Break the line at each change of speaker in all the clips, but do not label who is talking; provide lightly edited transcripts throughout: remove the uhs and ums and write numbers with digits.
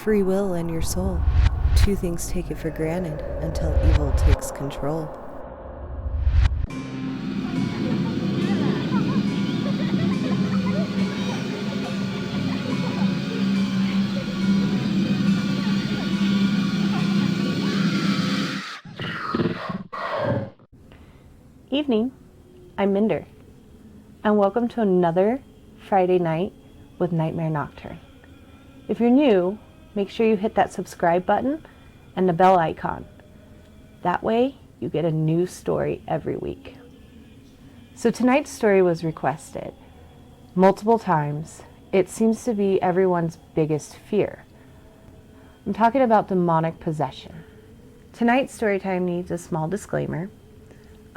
free will and your soul. Two things take it for granted until evil takes control.
Evening, I'm Minder, and welcome to another Friday night with Nightmare Nocturne. If you're new, make sure you hit that subscribe button and the bell icon. That way, you get a new story every week. So tonight's story was requested multiple times. It seems to be everyone's biggest fear. I'm talking about demonic possession. Tonight's story time needs a small disclaimer.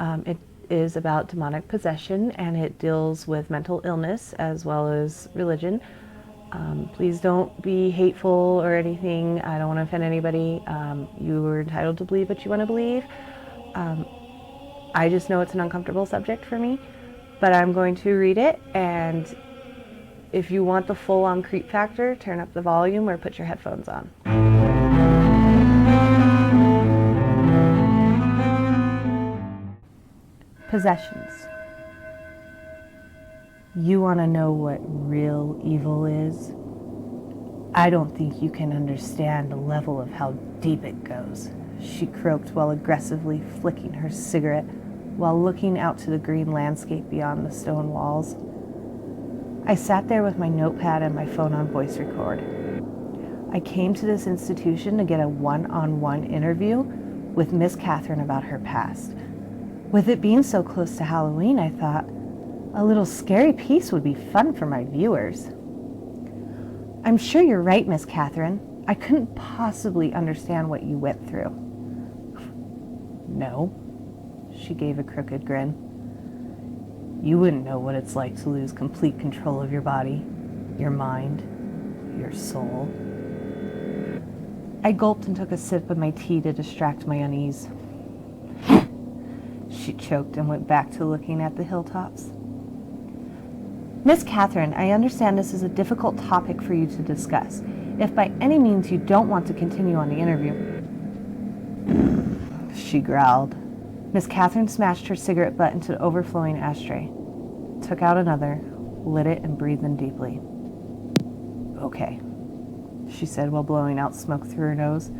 It is about demonic possession, and it deals with mental illness as well as religion. Please don't be hateful or anything. I don't want to offend anybody. You are entitled to believe what you want to believe. I just know it's an uncomfortable subject for me, but I'm going to read it, and if you want the full-on creep factor, turn up the volume or put your headphones on. Possessions. You want to know what real evil is? I don't think you can understand the level of how deep it goes, she croaked while aggressively flicking her cigarette while looking out to the green landscape beyond the stone walls. I sat there with my notepad and my phone on voice record. I came to this institution to get a one-on-one interview with Miss Catherine about her past. With it being so close to Halloween, I thought a little scary piece would be fun for my viewers. I'm sure you're right, Miss Catherine. I couldn't possibly understand what you went through. No, she gave a crooked grin. You wouldn't know what it's like to lose complete control of your body, your mind, your soul. I gulped and took a sip of my tea to distract my unease. She choked and went back to looking at the hilltops. Miss Catherine, I understand this is a difficult topic for you to discuss. If by any means you don't want to continue on the interview, she growled. Miss Catherine smashed her cigarette butt into the overflowing ashtray, took out another, lit it, and breathed in deeply. Okay, she said while blowing out smoke through her nose.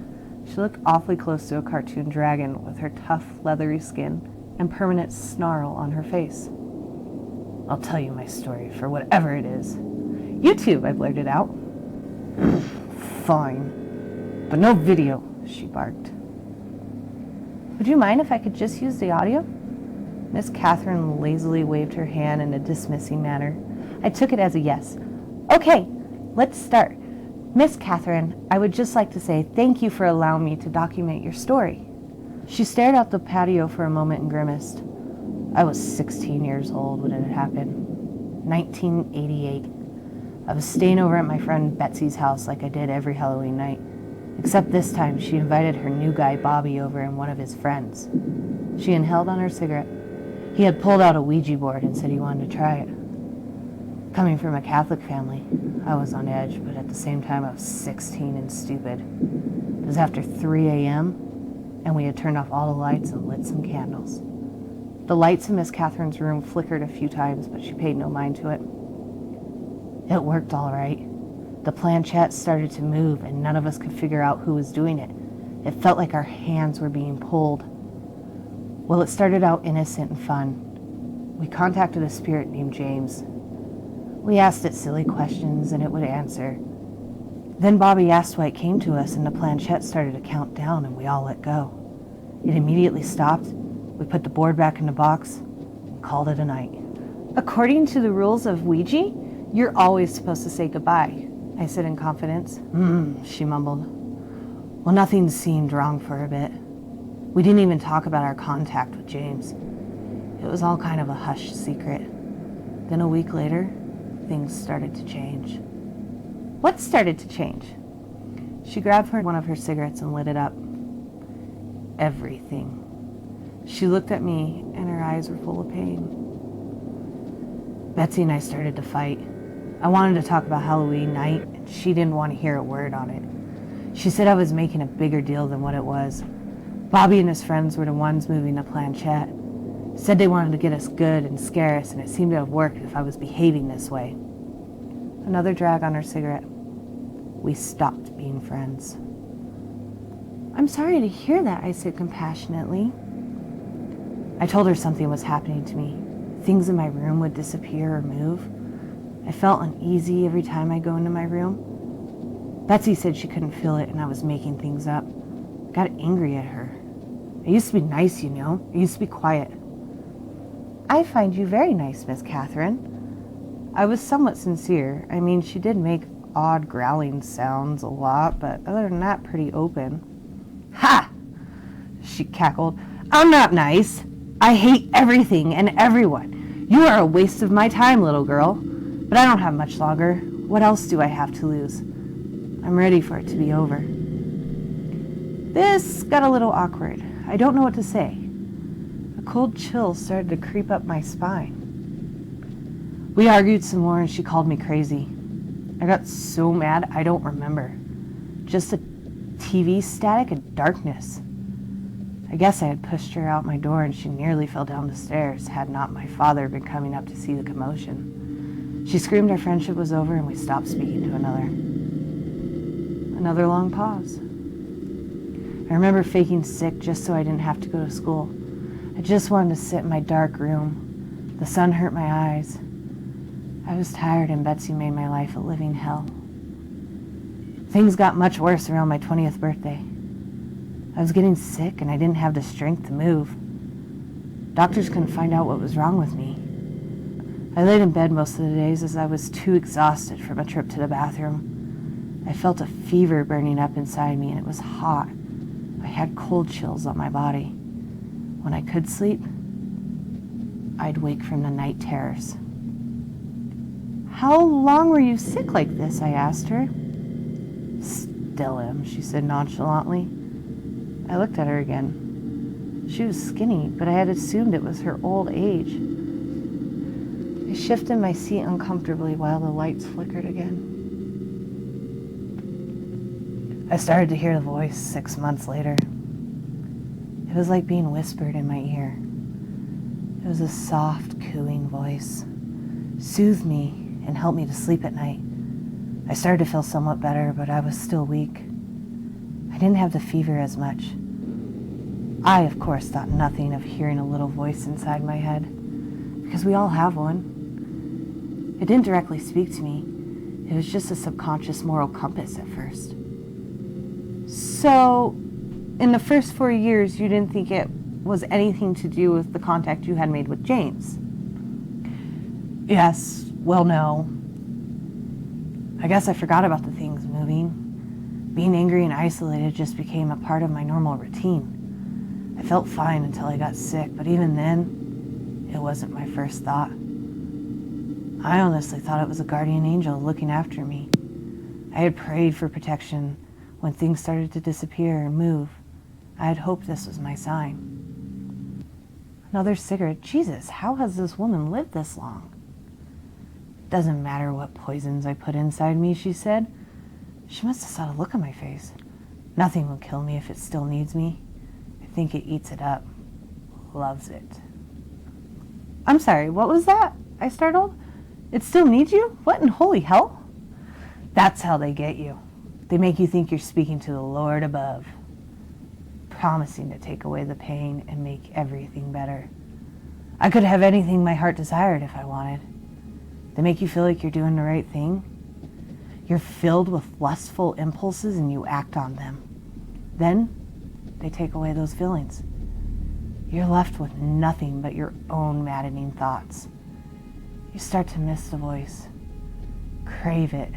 She looked awfully close to a cartoon dragon with her tough, leathery skin and permanent snarl on her face. I'll tell you my story for whatever it is. YouTube, I blurted out. Fine, but no video, she barked. Would you mind if I could just use the audio? Miss Catherine lazily waved her hand in a dismissing manner. I took it as a yes. Okay, let's start. Miss Catherine, I would just like to say thank you for allowing me to document your story. She stared out the patio for a moment and grimaced. I was 16 years old when it happened. 1988. I was staying over at my friend Betsy's house like I did every Halloween night. Except this time she invited her new guy Bobby over and one of his friends. She inhaled on her cigarette. He had pulled out a Ouija board and said he wanted to try it. Coming from a Catholic family, I was on edge, but at the same time I was 16 and stupid. It was after 3 a.m., and we had turned off all the lights and lit some candles. The lights in Miss Catherine's room flickered a few times, but she paid no mind to it. It worked all right. The planchette started to move, and none of us could figure out who was doing it. It felt like our hands were being pulled. Well, it started out innocent and fun. We contacted a spirit named James. We asked it silly questions, and it would answer. Then Bobby asked why it came to us, and the planchette started to count down, and we all let go. It immediately stopped. We put the board back in the box and called it a night. According to the rules of Ouija, you're always supposed to say goodbye, I said in confidence. She mumbled. Well, nothing seemed wrong for a bit. We didn't even talk about our contact with James. It was all kind of a hushed secret. Then a week later, things started to change. What started to change? She grabbed one of her cigarettes and lit it up. Everything. She looked at me, and her eyes were full of pain. Betsy and I started to fight. I wanted to talk about Halloween night, and she didn't want to hear a word on it. She said I was making a bigger deal than what it was. Bobby and his friends were the ones moving the planchette. Said they wanted to get us good and scare us, and it seemed to have worked if I was behaving this way. Another drag on her cigarette. We stopped being friends. I'm sorry to hear that, I said compassionately. I told her something was happening to me. Things in my room would disappear or move. I felt uneasy every time I go into my room. Betsy said she couldn't feel it and I was making things up. I got angry at her. I used to be nice, you know. I used to be quiet. I find you very nice, Miss Catherine. I was somewhat sincere. I mean, she did make odd growling sounds a lot, but other than that, pretty open. Ha! She cackled. I'm not nice. I hate everything and everyone. You are a waste of my time, little girl. But I don't have much longer. What else do I have to lose? I'm ready for it to be over. This got a little awkward. I don't know what to say. A cold chill started to creep up my spine. We argued some more and she called me crazy. I got so mad I don't remember. Just a TV static and darkness. I guess I had pushed her out my door and she nearly fell down the stairs had not my father been coming up to see the commotion. She screamed our friendship was over and we stopped speaking to another. Another long pause. I remember faking sick just so I didn't have to go to school. I just wanted to sit in my dark room. The sun hurt my eyes. I was tired and Betsy made my life a living hell. Things got much worse around my 20th birthday. I was getting sick and I didn't have the strength to move. Doctors couldn't find out what was wrong with me. I laid in bed most of the days as I was too exhausted from a trip to the bathroom. I felt a fever burning up inside me and it was hot. I had cold chills on my body. When I could sleep, I'd wake from the night terrors. How long were you sick like this? I asked her. Still am, she said nonchalantly. I looked at her again. She was skinny, but I had assumed it was her old age. I shifted my seat uncomfortably while the lights flickered again. I started to hear the voice 6 months later. It was like being whispered in my ear. It was a soft, cooing voice. Soothed me and helped me to sleep at night. I started to feel somewhat better, but I was still weak. I didn't have the fever as much. I, of course, thought nothing of hearing a little voice inside my head, because we all have one. It didn't directly speak to me. It was just a subconscious moral compass at first. So, in the first 4 years, you didn't think it was anything to do with the contact you had made with James? Yes, well, no. I guess I forgot about the things moving. Being angry and isolated just became a part of my normal routine. I felt fine until I got sick, but even then, it wasn't my first thought. I honestly thought it was a guardian angel looking after me. I had prayed for protection when things started to disappear and move. I had hoped this was my sign. Another cigarette. Jesus, how has this woman lived this long? Doesn't matter what poisons I put inside me, she said. She must have saw the look on my face. Nothing will kill me if it still needs me. I think it eats it up. Loves it. I'm sorry, what was that? I startled. It still needs you? What in holy hell? That's how they get you. They make you think you're speaking to the Lord above, promising to take away the pain and make everything better. I could have anything my heart desired if I wanted. They make you feel like you're doing the right thing. You're filled with lustful impulses and you act on them. Then they take away those feelings. You're left with nothing but your own maddening thoughts. You start to miss the voice, crave it.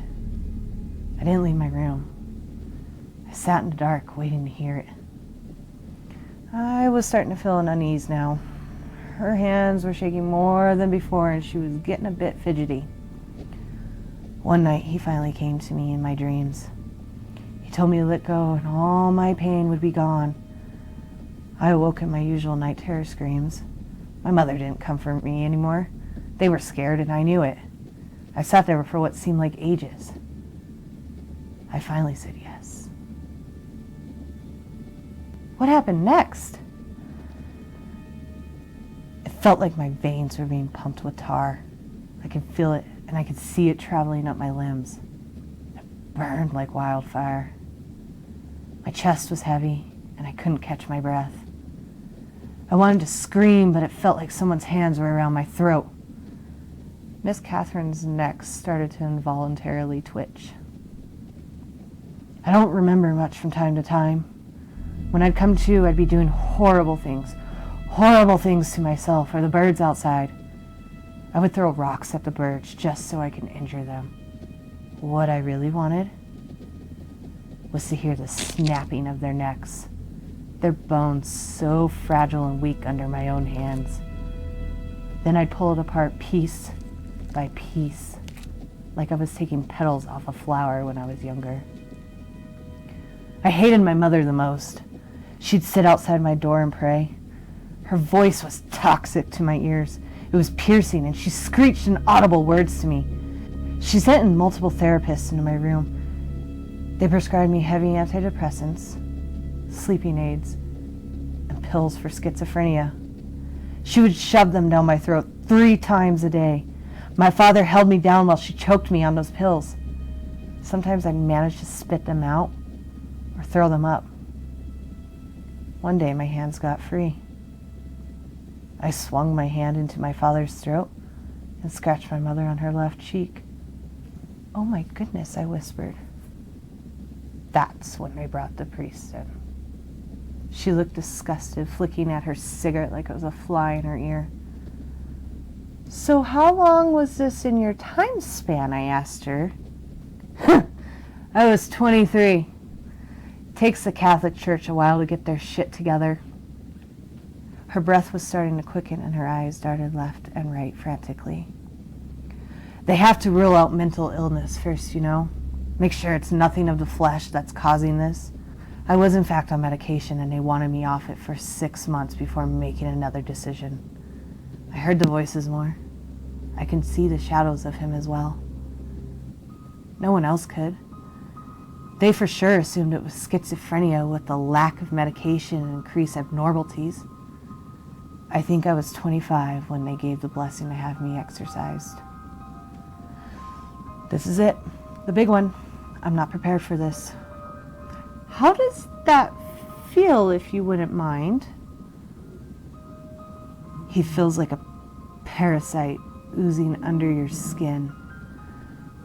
I didn't leave my room. I sat in the dark, waiting to hear it. I was starting to feel an unease now. Her hands were shaking more than before, and she was getting a bit fidgety. One night, he finally came to me in my dreams. He told me to let go, and all my pain would be gone. I awoke in my usual night terror screams. My mother didn't comfort me anymore. They were scared, and I knew it. I sat there for what seemed like ages. I finally said yes. What happened next? It felt like my veins were being pumped with tar. I could feel it, and I could see it traveling up my limbs. It burned like wildfire. My chest was heavy, and I couldn't catch my breath. I wanted to scream, but it felt like someone's hands were around my throat. Miss Catherine's neck started to involuntarily twitch. I don't remember much from time to time. When I'd come to, I'd be doing horrible things to myself or the birds outside. I would throw rocks at the birds just so I could injure them. What I really wanted was to hear the snapping of their necks, their bones so fragile and weak under my own hands. Then I'd pull it apart piece by piece, like I was taking petals off a flower when I was younger. I hated my mother the most. She'd sit outside my door and pray. Her voice was toxic to my ears. It was piercing, and she screeched inaudible words to me. She sent in multiple therapists into my room. They prescribed me heavy antidepressants, sleeping aids, and pills for schizophrenia. She would shove them down my throat 3 times a day. My father held me down while she choked me on those pills. Sometimes I managed to spit them out or throw them up. One day my hands got free. I swung my hand into my father's throat and scratched my mother on her left cheek. "Oh my goodness," I whispered. That's when they brought the priest in. She looked disgusted, flicking at her cigarette like it was a fly in her ear. "So how long was this in your time span?" I asked her. I was 23. Takes the Catholic Church a while to get their shit together. Her breath was starting to quicken and her eyes darted left and right frantically. They have to rule out mental illness first, you know. Make sure it's nothing of the flesh that's causing this. I was in fact on medication and they wanted me off it for 6 months before making another decision. I heard the voices more. I can see the shadows of him as well. No one else could. They for sure assumed it was schizophrenia with the lack of medication and increased abnormalities. I think I was 25 when they gave the blessing to have me exorcised. This is it, the big one. I'm not prepared for this. How does that feel, if you wouldn't mind? He feels like a parasite oozing under your skin.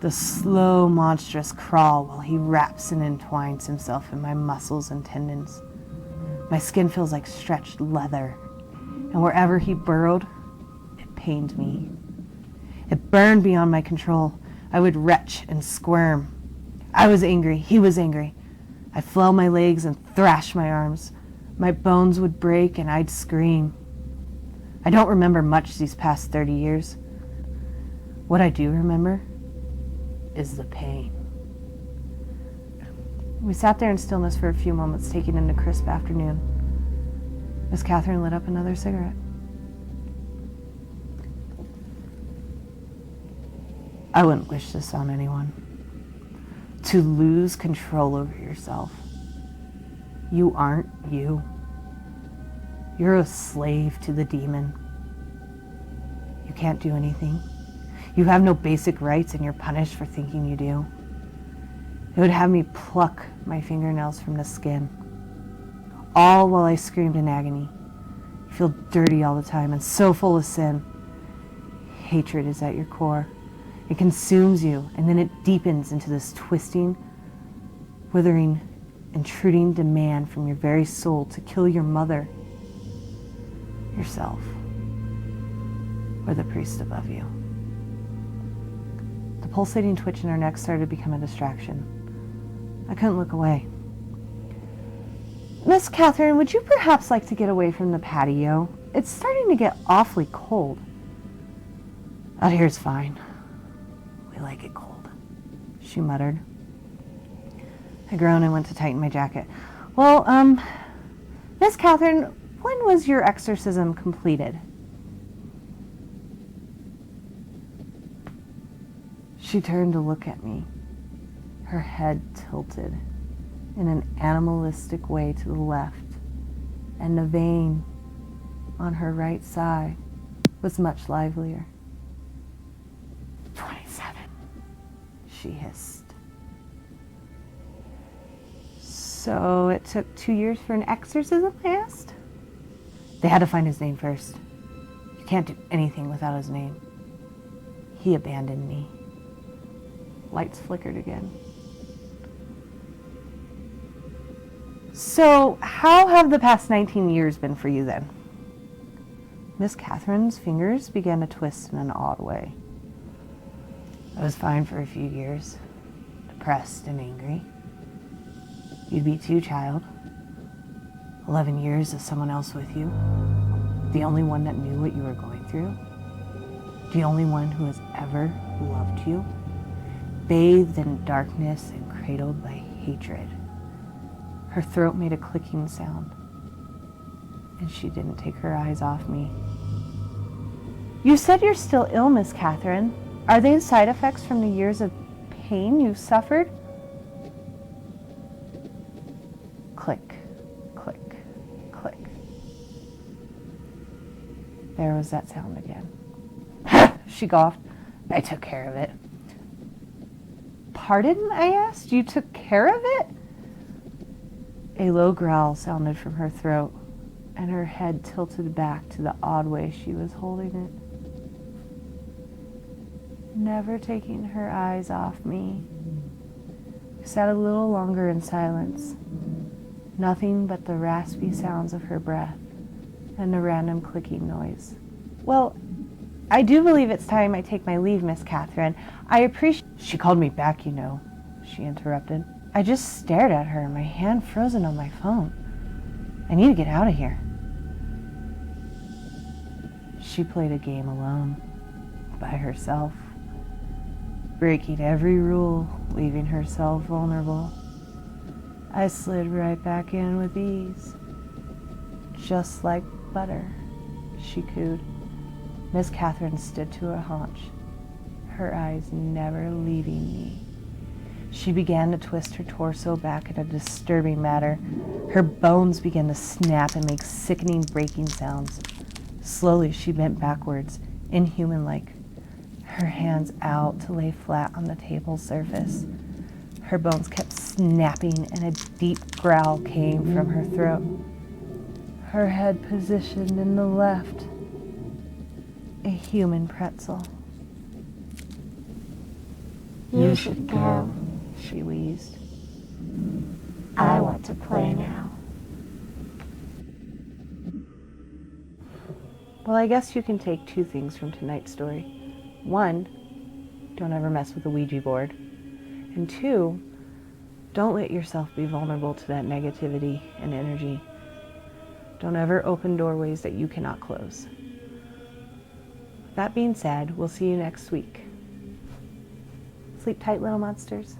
The slow, monstrous crawl while he wraps and entwines himself in my muscles and tendons. My skin feels like stretched leather, and wherever he burrowed, it pained me. It burned beyond my control. I would retch and squirm. I was angry. He was angry. I flailed my legs and thrashed my arms. My bones would break and I'd scream. I don't remember much these past 30 years. What I do remember is the pain. We sat there in stillness for a few moments, taking in the crisp afternoon. Miss Catherine lit up another cigarette. I wouldn't wish this on anyone. To lose control over yourself. You aren't you. You're a slave to the demon. You can't do anything. You have no basic rights and you're punished for thinking you do. It would have me pluck my fingernails from the skin, all while I screamed in agony. You feel dirty all the time and so full of sin. Hatred is at your core. It consumes you, and then it deepens into this twisting, withering, intruding demand from your very soul to kill your mother, yourself, or the priest above you. The pulsating twitch in her neck started to become a distraction. I couldn't look away. "Miss Catherine, would you perhaps like to get away from the patio? It's starting to get awfully cold." "Out here's fine. We like it cold," she muttered. I groaned and went to tighten my jacket. "Well, Miss Catherine, when was your exorcism completed?" She turned to look at me, her head tilted in an animalistic way to the left, and the vein on her right side was much livelier. 27, she hissed. So it took 2 years for an exorcism, I asked? They had to find his name first. You can't do anything without his name. He abandoned me. Lights flickered again. So, how have the past 19 years been for you then? Miss Catherine's fingers began to twist in an odd way. I was fine for a few years, depressed and angry. You'd be too, child. 11 years of someone else with you. The only one that knew what you were going through. The only one who has ever loved you. Bathed in darkness and cradled by hatred. Her throat made a clicking sound, and she didn't take her eyes off me. You said you're still ill, Miss Catherine. Are they side effects from the years of pain you've suffered? Click, click, click. There was that sound again. She coughed. I took care of it. Pardon, I asked? You took care of it? A low growl sounded from her throat, and her head tilted back to the odd way she was holding it. Never taking her eyes off me. We sat a little longer in silence. Nothing but the raspy sounds of her breath and the random clicking noise. Well, I do believe it's time I take my leave, Miss Catherine. I appreciate... She called me back, you know, she interrupted. I just stared at her, my hand frozen on my phone. I need to get out of here. She played a game alone, by herself, breaking every rule, leaving herself vulnerable. I slid right back in with ease. Just like butter, she cooed. Miss Catherine stood to a haunch, her eyes never leaving me. She began to twist her torso back in a disturbing manner. Her bones began to snap and make sickening breaking sounds. Slowly, she bent backwards, inhuman-like, her hands out to lay flat on the table surface. Her bones kept snapping, and a deep growl came from her throat. Her head positioned in the left, a human pretzel.
You should go,
she wheezed.
I want to play now.
Well, I guess you can take 2 things from tonight's story. 1, don't ever mess with the Ouija board. And 2, don't let yourself be vulnerable to that negativity and energy. Don't ever open doorways that you cannot close. That being said, we'll see you next week. Sleep tight, little monsters.